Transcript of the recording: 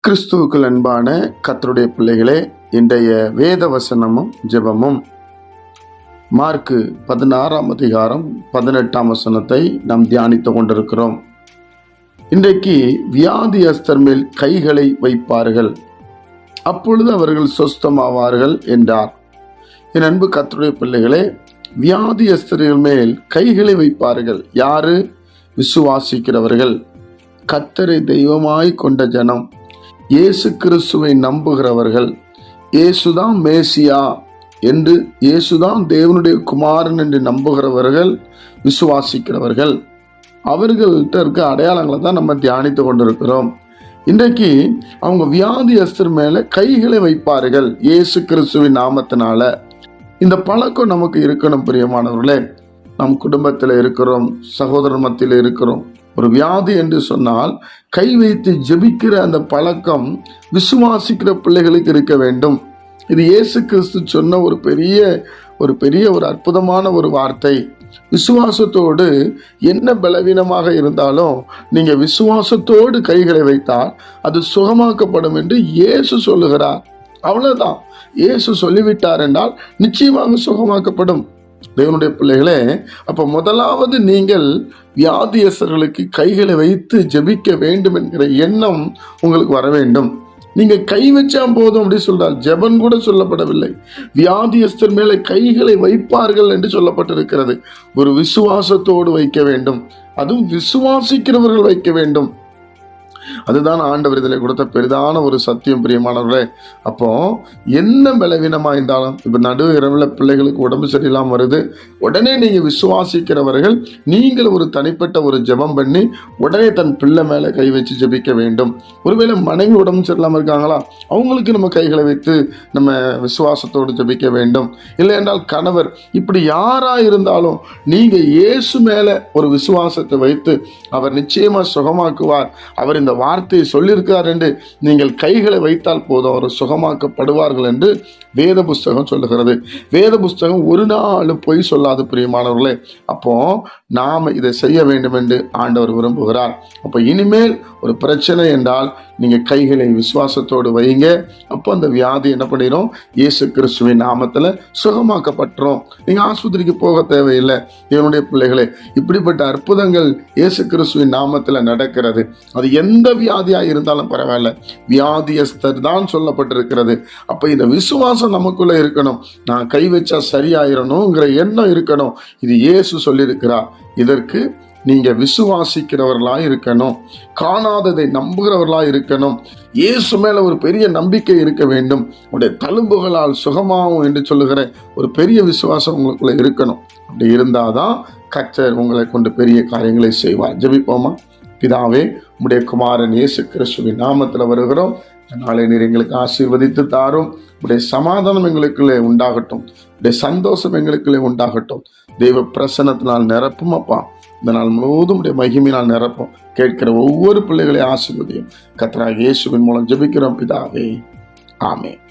கிறிஸ்துவுக்குள் அன்பான கர்த்தருடைய பிள்ளைகளே, இன்றைய வேத வசனமும் ஜெபமும் மார்க்கு 16ஆம் அதிகாரம் 18ஆம் வசனத்தை நாம் தியானித்து கொண்டிருக்கிறோம். இன்றைக்கு வியாதியஸ்தர் மேல் கைகளை வைப்பார்கள், அப்பொழுது அவர்கள் சொஸ்தமாவார்கள் என்றார். என் அன்பு கர்த்தருடைய பிள்ளைகளே, வியாதியஸ்தர்கள் மேல் கைகளை வைப்பார்கள். யாரு? விசுவாசிக்கிறவர்கள், கர்த்தரை தெய்வமாய் கொண்ட ஜனம், இயேசு கிறிஸ்துவை நம்புகிறவர்கள், இயேசுதான் மேசியா என்று, இயேசுதான் தேவனுடைய குமாரன் என்று நம்புகிறவர்கள், விசுவாசிக்கிறவர்கள், அவர்கள்ட்ட இருக்க அடையாளங்களை தான் நம்ம தியானித்து கொண்டிருக்கிறோம். இன்றைக்கு அவங்க வியாதியஸ்தர் மேல கைகளை வைப்பார்கள் இயேசு கிறிஸ்துவின் நாமத்தினால. இந்த பழக்கம் நமக்கு இருக்கணும் பிரியமானவர்களே. நம் குடும்பத்தில் இருக்கிறோம், சகோதரர் மத்தியில் இருக்கிறோம். ஒரு வியாதி என்று சொன்னால் கை வைத்து ஜெபிக்கிற அந்த பழக்கம் விசுவாசிக்கிற பிள்ளைகளுக்கு இருக்க வேண்டும். இது இயேசு கிறிஸ்து சொன்ன ஒரு பெரிய அற்புதமான ஒரு வார்த்தை. விசுவாசத்தோடு என்ன பலவீனமாக இருந்தாலும் நீங்க விசுவாசத்தோடு கைகளை வைத்தால் அது சுகமாக்கப்படும் என்று இயேசு சொல்லுகிறார். அவ்வளவுதான். இயேசு சொல்லிவிட்டார் என்றால் நிச்சயமாக சுகமாக்கப்படும். தேவனுடைய பிள்ளைகளே, அப்ப முதலாவது நீங்கள் வியாதியஸ்தர்களுக்கு கைகளை வைத்து ஜெபிக்க வேண்டும் என்கிற எண்ணம் உங்களுக்கு வர வேண்டும். நீங்க கை வச்சா போதும் அப்படி சொல்றார். ஜெபம் கூட சொல்லப்படவில்லை. வியாதியஸ்தர் மேலே கைகளை வைப்பார்கள் என்று சொல்லப்பட்டிருக்கிறது. ஒரு விசுவாசத்தோடு வைக்க வேண்டும், அதுவும் விசுவாசிக்கிறவர்கள் வைக்க வேண்டும். அதுதான் ஆண்டவர் இதில் கொடுத்த பெரிதான ஒரு சத்தியம் பிரியமானவர்களே. அப்போ என்ன பலவீனமா இருந்தாலும், இப்ப நடு இரவுல பிள்ளைகளுக்கு உடம்பு சரியில்லாம வருது, உடனே நீங்க விசுவாசிக்கிறவர்கள் நீங்கள் ஒரு தனிப்பட்ட ஒரு ஜெபம் பண்ணி உடனே தன் பிள்ளை மேல கை வச்சு ஜெபிக்க வேண்டும். ஒருவேளை மனைவி உடம்பு சரியில்லாம இருக்காங்களா, அவங்களுக்கு நம்ம கைகளை வைத்து நம்ம விசுவாசத்தோடு ஜெபிக்க வேண்டும். இல்லை என்றால் கணவர், இப்படி யாரா இருந்தாலும் நீங்க இயேசு மேல ஒரு விசுவாசத்தை வைத்து அவர் நிச்சயமா சுகமாக்குவார், அவர் இந்த வார்த்தையை சொல்லியிருக்கிறார் என்று நீங்கள் கைகளை வைத்தால் போதும், அவர் சுகமாக்கப்படுவார்கள் என்று வேத புஸ்தகம் சொல்லுகிறது. வேத புஸ்தகம் ஒரு நாள் பொய் சொல்லாது பிரியமானவர்களே. அப்போ நாம இதை செய்ய வேண்டும் என்று ஆண்டவர் விரும்புகிறார். அப்போ இனிமேல் ஒரு பிரச்சனை என்றால் நீங்க கைகளை விசுவாசத்தோடு வைங்க. அப்போ அந்த வியாதி என்ன பண்ணிடும்? இயேசு கிறிஸ்துவின் நாமத்துல சுகமாக்கப்பட்டுரும். நீங்க ஆஸ்பத்திரிக்கு போக தேவையில்லை. என்னுடைய பிள்ளைகளே, இப்படிப்பட்ட அற்புதங்கள் இயேசு கிறிஸ்துவின் நாமத்துல நடக்கிறது. அது எந்த வியாதியா இருந்தாலும் பரவாயில்ல, வியாதியஸ்தர் தான் சொல்லப்பட்டிருக்கிறது. அப்ப இந்த விசுவாசம் நமக்குள்ள இருக்கணும். நான் கை வச்சா சரியாயிரணுங்கிற எண்ணம் இருக்கணும். இது இயேசு சொல்லியிருக்கிறார். இதற்கு நீங்க விசுவாசிக்கிறவர்களா இருக்கணும், காணாததை நம்புகிறவர்களா இருக்கணும், இயேசு மேல ஒரு பெரிய நம்பிக்கை இருக்க வேண்டும். உடைய தழும்புகளால் சுகமாகும் என்று சொல்லுகிற ஒரு பெரிய விசுவாசம் உங்களுக்குள்ள இருக்கணும். அப்படி இருந்தாதான் கர்த்தர் உங்களை கொண்டு பெரிய காரியங்களை செய்வார். ஜெபிப்போமா? பிதாவே, உம்முடைய குமாரன் இயேசு கிறிஸ்துவின் நாமத்துல வருகிறோம். நாளை நீர் எங்களுக்கு ஆசீர்வதித்து தாரும். உடைய சமாதானம் எங்களுக்குள்ளே உண்டாகட்டும், உடைய சந்தோஷம் எங்களுக்குள்ளே உண்டாகட்டும். தெய்வ பிரசன்னத்தினால் நிரப்பும் அப்பா. இந்த நாள் முழுவதும் உடைய மகிமையினால் நிரப்பும். கேட்கிற ஒவ்வொரு பிள்ளைகளையும் ஆசீர்வதியும். கர்த்தராகிய இயேசுவின் மூலம் ஜெபிக்கிறோம் பிதாவே, ஆமென்.